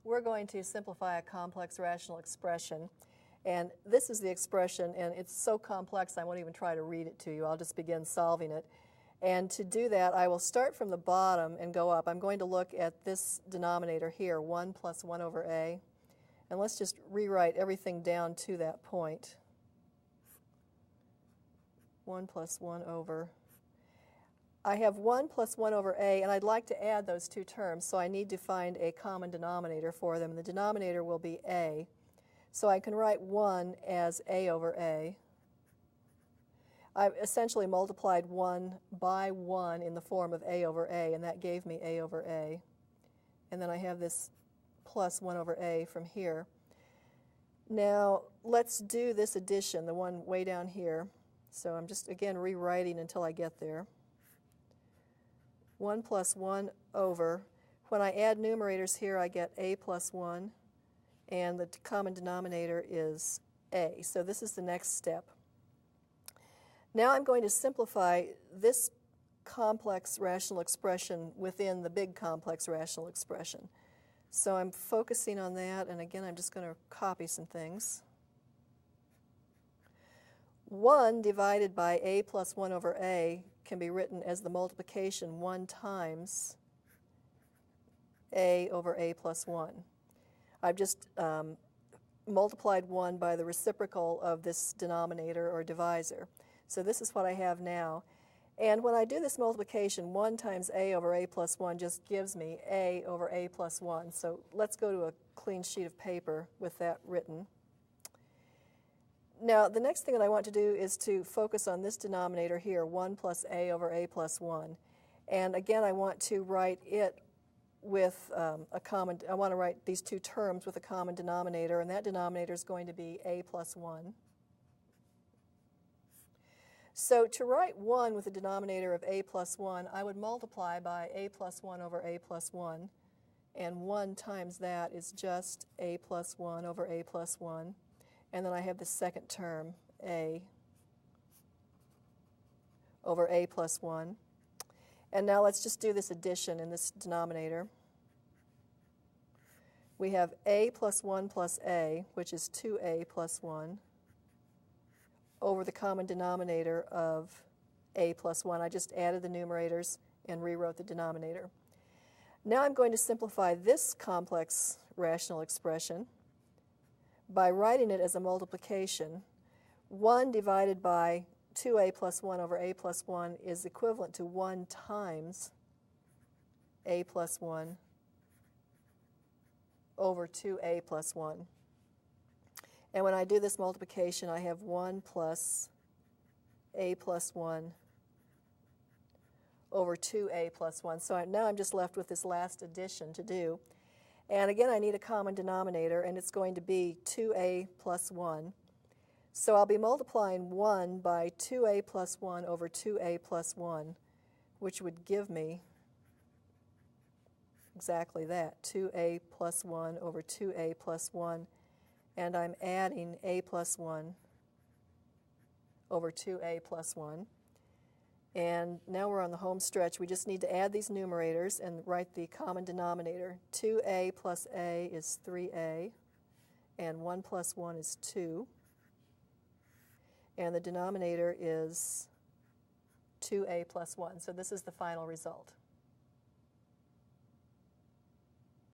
we're going to simplify a complex rational expression. And this is the expression, and it's so complex I won't even try to read it to you. I'll just begin solving it. And to do that, I will start from the bottom and go up. I'm going to look at this denominator here, 1 plus 1 over a. And let's just rewrite everything down to that point. 1 plus 1 over. I have 1 plus 1 over a, and I'd like to add those two terms, so I need to find a common denominator for them. The denominator will be a. So I can write 1 as a over a. I've essentially multiplied 1 by 1 in the form of a over a, and that gave me a over a. And then I have this plus 1 over a from here. Now, let's do this addition, the one way down here. So I'm just, again, rewriting until I get there. 1 plus 1 over. When I add numerators here, I get a plus 1, and the common denominator is a. So this is the next step. Now I'm going to simplify this complex rational expression within the big complex rational expression. So I'm focusing on that, and again, I'm just going to copy some things. 1 divided by a plus 1 over a can be written as the multiplication 1 times a over a plus 1. I've just multiplied 1 by the reciprocal of this denominator or divisor. So this is what I have now. And when I do this multiplication, 1 times a over a plus 1 just gives me a over a plus 1. So let's go to a clean sheet of paper with that written. Now, the next thing that I want to do is to focus on this denominator here, 1 plus a over a plus 1. And again, I want to write it with I want to write these two terms with a common denominator, and that denominator is going to be a plus 1. So to write 1 with a denominator of a plus 1, I would multiply by a plus 1 over a plus 1, and 1 times that is just a plus 1 over a plus 1. And then I have the second term, a over a plus 1. And now let's just do this addition in this denominator. We have a plus 1 plus a, which is 2a plus 1, over the common denominator of a plus 1. I just added the numerators and rewrote the denominator. Now I'm going to simplify this complex rational expression by writing it as a multiplication. 1 divided by 2a plus 1 over a plus 1 is equivalent to 1 times a plus 1 over 2a plus 1. And when I do this multiplication, I have 1 plus a plus 1 over 2a plus 1. So now I'm just left with this last addition to do. And again, I need a common denominator, and it's going to be 2a plus 1. So I'll be multiplying 1 by 2a plus 1 over 2a plus 1, which would give me exactly that, 2a plus 1 over 2a plus 1. And I'm adding a plus 1 over 2a plus 1. And now we're on the home stretch. We just need to add these numerators and write the common denominator. 2a plus a is 3a, and 1 plus 1 is 2. And the denominator is 2a plus 1. So this is the final result.